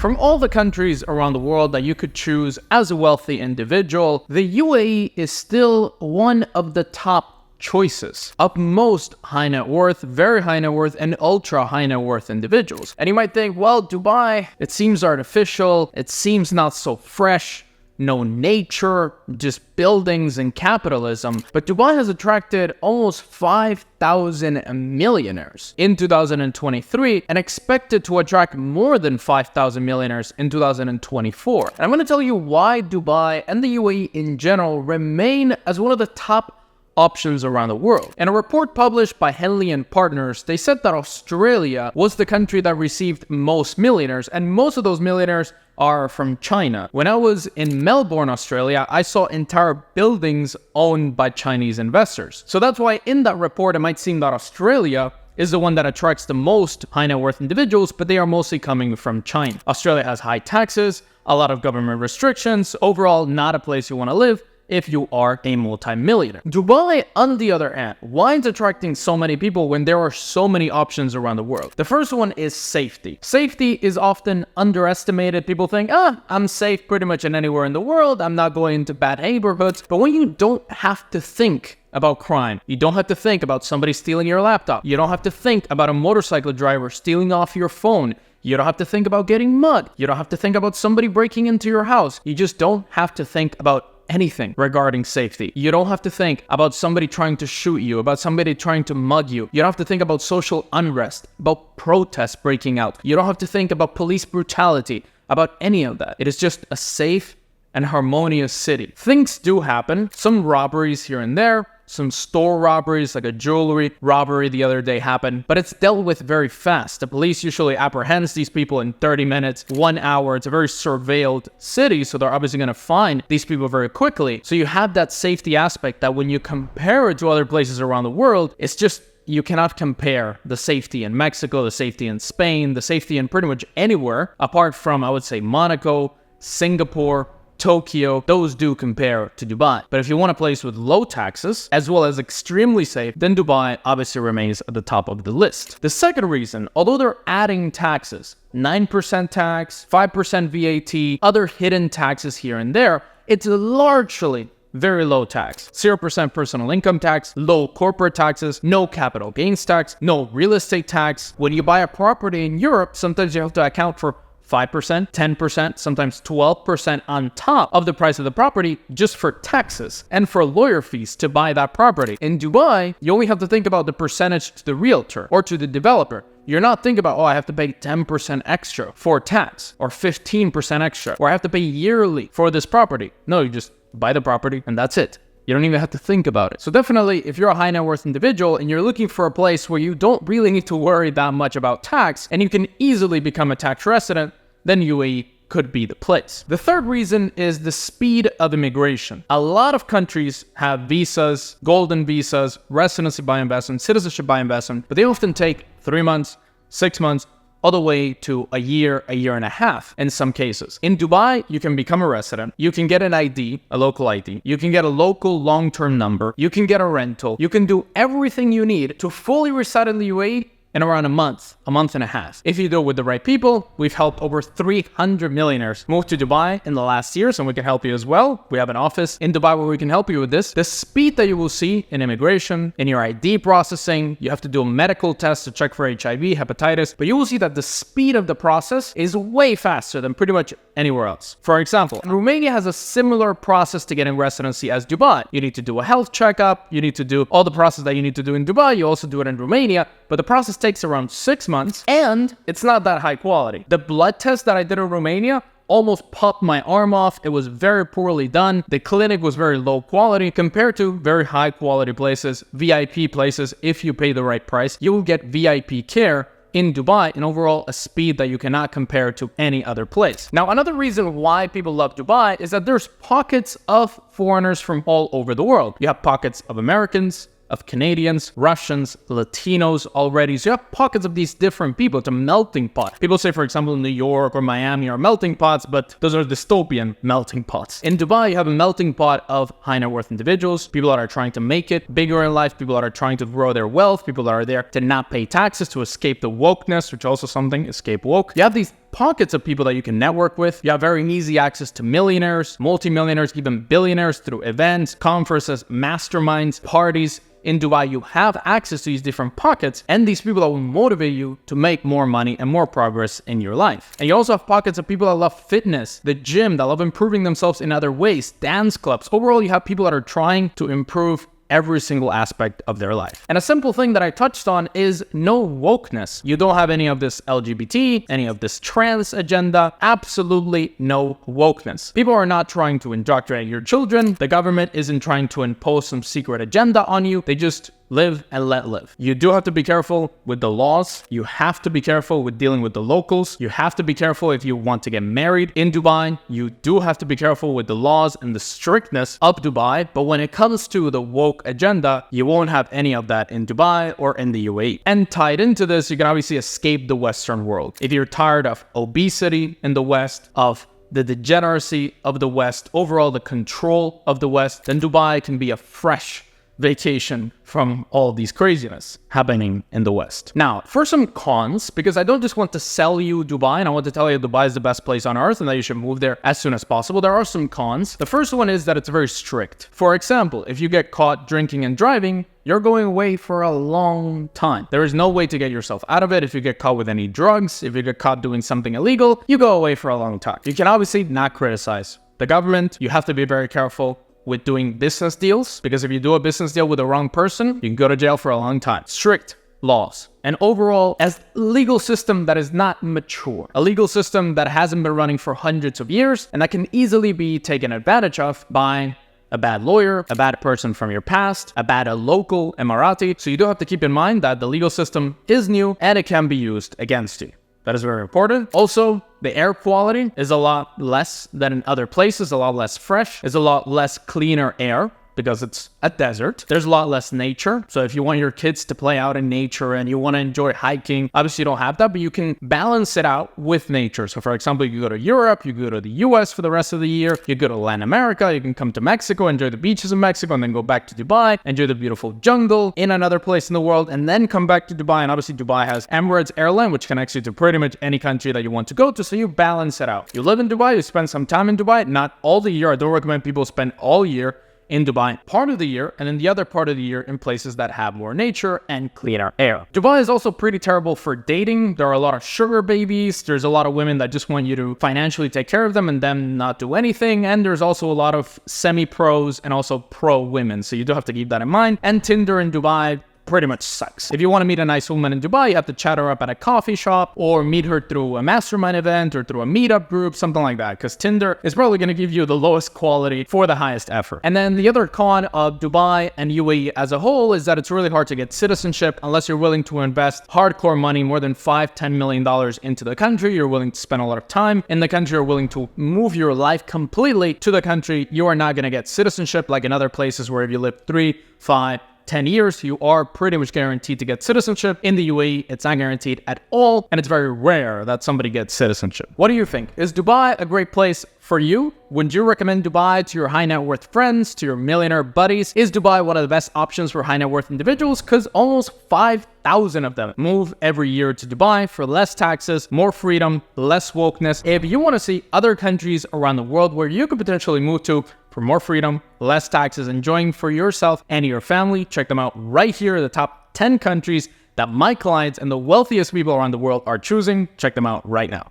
From all the countries around the world that you could choose as a wealthy individual, the UAE is still one of the top choices of most high net worth, very high net worth, and ultra high net worth individuals. And you might think, well, Dubai, it seems artificial, it seems not so fresh, no nature, just buildings and capitalism. But Dubai has attracted almost 5,000 millionaires in 2023 and expected to attract more than 5,000 millionaires in 2024. And I'm going to tell you why Dubai and the UAE in general remain as one of the top options around the world. In a report published by Henley and Partners, they said that Australia was the country that received most millionaires, and most of those millionaires are from China. When I was in Melbourne, Australia, I saw entire buildings owned by Chinese investors. So that's why in that report, it might seem that Australia is the one that attracts the most high net worth individuals, but they are mostly coming from China. Australia has high taxes, a lot of government restrictions, overall not a place you want to live if you are a multi-millionaire. Dubai, on the other hand, why is attracting so many people when there are so many options around the world? The first one is safety. Safety is often underestimated. People think, I'm safe pretty much in anywhere in the world. I'm not going into bad neighborhoods. But when you don't have to think about crime, you don't have to think about somebody stealing your laptop, you don't have to think about a motorcycle driver stealing off your phone, you don't have to think about getting mugged, you don't have to think about somebody breaking into your house, you just don't have to think about anything regarding safety. You don't have to think about somebody trying to shoot you, about somebody trying to mug you. You don't have to think about social unrest, about protests breaking out. You don't have to think about police brutality, about any of that. It is just a safe and harmonious city. Things do happen, some robberies here and there, some store robberies, like a jewelry robbery the other day happened, but it's dealt with very fast. The police usually apprehends these people in 30 minutes, 1 hour. It's a very surveilled city, so they're obviously going to find these people very quickly. So you have that safety aspect that when you compare it to other places around the world, it's just, you cannot compare the safety in Mexico, the safety in Spain, the safety in pretty much anywhere, apart from, I would say, Monaco, Singapore, Tokyo. Those do compare to Dubai. But if you want a place with low taxes, as well as extremely safe, then Dubai obviously remains at the top of the list. The second reason, although they're adding taxes, 9% tax, 5% VAT, other hidden taxes here and there, it's largely very low tax. 0% personal income tax, low corporate taxes, no capital gains tax, no real estate tax. When you buy a property in Europe, sometimes you have to account for 5%, 10%, sometimes 12% on top of the price of the property just for taxes and for lawyer fees to buy that property. In Dubai, you only have to think about the percentage to the realtor or to the developer. You're not thinking about, I have to pay 10% extra for tax or 15% extra, or I have to pay yearly for this property. No, you just buy the property and that's it. You don't even have to think about it. So definitely, if you're a high net worth individual and you're looking for a place where you don't really need to worry that much about tax and you can easily become a tax resident, then UAE could be the place. The third reason is the speed of immigration. A lot of countries have visas, golden visas, residency by investment, citizenship by investment, but they often take 3 months, 6 months, all the way to a year and a half in some cases. In Dubai, you can become a resident, you can get an ID, a local ID, you can get a local long-term number, you can get a rental, you can do everything you need to fully reside in the UAE in around a month and a half. If you do it with the right people, we've helped over 300 millionaires move to Dubai in the last years, and we can help you as well. We have an office in Dubai where we can help you with this. The speed that you will see in immigration, in your ID processing, you have to do a medical test to check for HIV, hepatitis, but you will see that the speed of the process is way faster than pretty much anywhere else. For example, Romania has a similar process to getting residency as Dubai. You need to do a health checkup, you need to do all the process that you need to do in Dubai, you also do it in Romania, but the process takes around 6 months and it's not that high quality. The blood test that I did in Romania almost popped my arm off. It was very poorly done. The clinic was very low quality compared to very high quality places, VIP places. If you pay the right price, you will get VIP care in Dubai and overall a speed that you cannot compare to any other place. Now, another reason why people love Dubai is that there's pockets of foreigners from all over the world. You have pockets of Americans, of Canadians, Russians, Latinos already. So you have pockets of these different people. It's a melting pot. People say, for example, New York or Miami are melting pots, but those are dystopian melting pots. In Dubai, you have a melting pot of high net worth individuals, people that are trying to make it bigger in life, people that are trying to grow their wealth, people that are there to not pay taxes, to escape the wokeness, which also something, escape woke. You have these pockets of people that you can network with. You have very easy access to millionaires, multimillionaires, even billionaires through events, conferences, masterminds, parties. In Dubai, you have access to these different pockets and these people that will motivate you to make more money and more progress in your life. And you also have pockets of people that love fitness, the gym, that love improving themselves in other ways, dance clubs. Overall, you have people that are trying to improve every single aspect of their life. And a simple thing that I touched on is no wokeness. You don't have any of this LGBT, any of this trans agenda, absolutely no wokeness. People are not trying to indoctrinate your children. The government isn't trying to impose some secret agenda on you. They just live and let live. You do have to be careful with the laws. You have to be careful with dealing with the locals. You have to be careful if you want to get married in Dubai. You do have to be careful with the laws and the strictness of Dubai. But when it comes to the woke agenda, you won't have any of that in Dubai or in the UAE. And tied into this, you can obviously escape the Western world. If you're tired of obesity in the West, of the degeneracy of the West, overall the control of the West, then Dubai can be a fresh vacation from all these craziness happening in the West. Now, for some cons, because I don't just want to sell you Dubai and I want to tell you Dubai is the best place on earth and that you should move there as soon as possible, there are some cons. The first one is that it's very strict. For example, if you get caught drinking and driving, you're going away for a long time. There is no way to get yourself out of it. If you get caught with any drugs, if you get caught doing something illegal, you go away for a long time. You can obviously not criticize the government. You have to be very careful with doing business deals, because if you do a business deal with the wrong person, you can go to jail for a long time. Strict laws. And overall, as a legal system that is not mature, a legal system that hasn't been running for hundreds of years, and that can easily be taken advantage of by a bad lawyer, a bad person from your past, a bad local Emirati. So you do have to keep in mind that the legal system is new and it can be used against you. That is very important. Also, the air quality is a lot less than in other places, a lot less fresh, is a lot less cleaner air because it's a desert. There's a lot less nature. So if you want your kids to play out in nature and you want to enjoy hiking, obviously you don't have that, but you can balance it out with nature. So for example, you go to Europe, you go to the US for the rest of the year, you go to Latin America, you can come to Mexico, enjoy the beaches of Mexico, and then go back to Dubai, enjoy the beautiful jungle in another place in the world, and then come back to Dubai. And obviously Dubai has Emirates airline, which connects you to pretty much any country that you want to go to. So you balance it out. You live in Dubai, you spend some time in Dubai, not all the year. I don't recommend people spend all year in Dubai, part of the year, and then the other part of the year in places that have more nature and cleaner air. Dubai is also pretty terrible for dating. There are a lot of sugar babies. There's a lot of women that just want you to financially take care of them and then not do anything. And there's also a lot of semi-pros and also pro women. So you do have to keep that in mind. And Tinder in Dubai pretty much sucks. If you want to meet a nice woman in Dubai, you have to chat her up at a coffee shop or meet her through a mastermind event or through a meetup group, something like that, because Tinder is probably going to give you the lowest quality for the highest effort. And then the other con of Dubai and UAE as a whole is that it's really hard to get citizenship unless you're willing to invest hardcore money, more than $5-10 million into the country. You're willing to spend a lot of time in the country. You're willing to move your life completely to the country. You are not going to get citizenship like in other places where if you live 3, 5, 10 years, you are pretty much guaranteed to get citizenship. In the UAE, it's not guaranteed at all, and it's very rare that somebody gets citizenship. What do you think? Is Dubai a great place for you? Would you recommend Dubai to your high net worth friends, to your millionaire buddies? Is Dubai one of the best options for high net worth individuals? Because almost 5,000 of them move every year to Dubai for less taxes, more freedom, less wokeness. If you want to see other countries around the world where you could potentially move to for more freedom, less taxes, enjoying for yourself and your family, check them out right here, the top 10 countries that my clients and the wealthiest people around the world are choosing. Check them out right now.